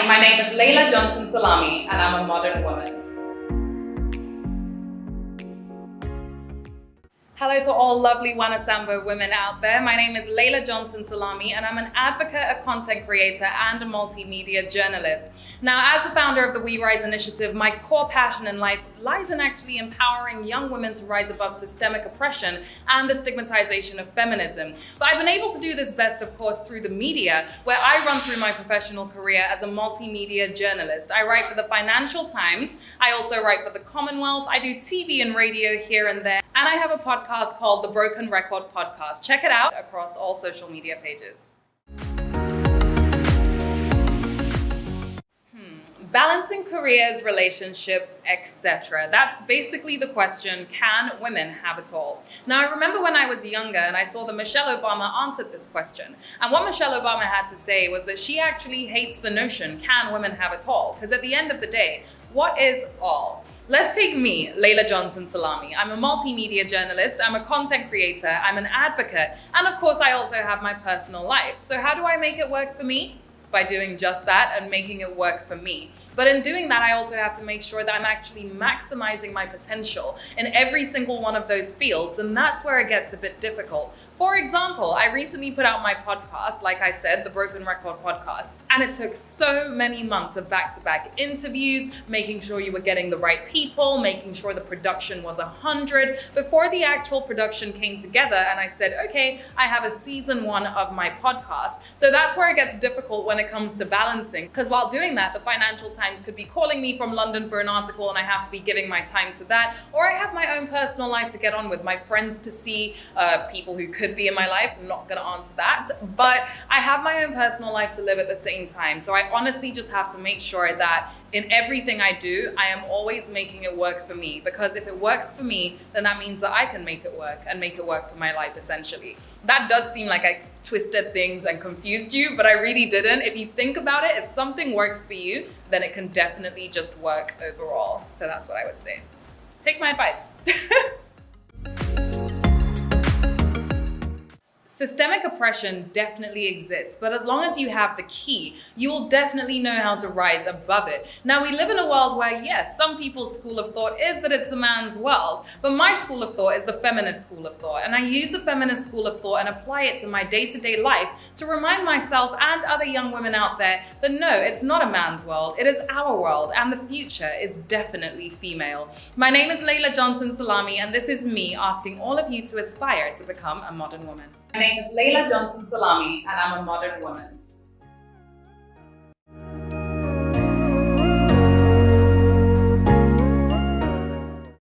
my name is Laila Johnson Salami, and I'm a modern woman. Hello to all lovely Wana Sambo women out there. My name is Laila Johnson Salami, and I'm an advocate, a content creator, and a multimedia journalist. Now, as the founder of the We Rise initiative, my core passion in life lies in actually empowering young women to rise above systemic oppression and the stigmatization of feminism. But I've been able to do this best, of course, through the media, where I run through my professional career as a multimedia journalist. I write for the Financial Times. I also write for the Commonwealth. I do TV and radio here and there. And I have a podcast called The Broken Record Podcast. Check it out across all social media pages. Balancing careers, relationships, etc. That's basically the question, can women have it all? Now, I remember when I was younger and I saw that Michelle Obama answered this question. And what Michelle Obama had to say was that she actually hates the notion, can women have it all? Because at the end of the day, what is all? Let's take me, Laila Johnson Salami. I'm a multimedia journalist, I'm a content creator, I'm an advocate, and of course I also have my personal life. So how do I make it work for me? By doing just that and making it work for me. But in doing that, I also have to make sure that I'm actually maximizing my potential in every single one of those fields, and that's where it gets a bit difficult. For example, I recently put out my podcast, like I said, the Broken Record Podcast, and it took so many months of back-to-back interviews, making sure you were getting the right people, making sure the production was 100, before the actual production came together and I said, okay, I have a season 1 of my podcast. So that's where it gets difficult when it comes to balancing, because while doing that, the Financial Times could be calling me from London for an article and I have to be giving my time to that, or I have my own personal life to get on with, my friends to see, people who could be in my life. I'm not going to answer that, but I have my own personal life to live at the same time. So I honestly just have to make sure that in everything I do, I am always making it work for me, because if it works for me, then that means that I can make it work and make it work for my life, essentially. That does seem like I twisted things and confused you, but I really didn't. If you think about it, if something works for you, then it can definitely just work overall. So that's what I would say. Take my advice. Systemic oppression definitely exists, but as long as you have the key, you will definitely know how to rise above it. Now, we live in a world where, yes, some people's school of thought is that it's a man's world, but my school of thought is the feminist school of thought, and I use the feminist school of thought and apply it to my day-to-day life to remind myself and other young women out there that no, it's not a man's world, it is our world, and the future is definitely female. My name is Laila Johnson Salami, and this is me asking all of you to aspire to become a modern woman. My name is Laila Johnson Salami, and I'm a modern woman.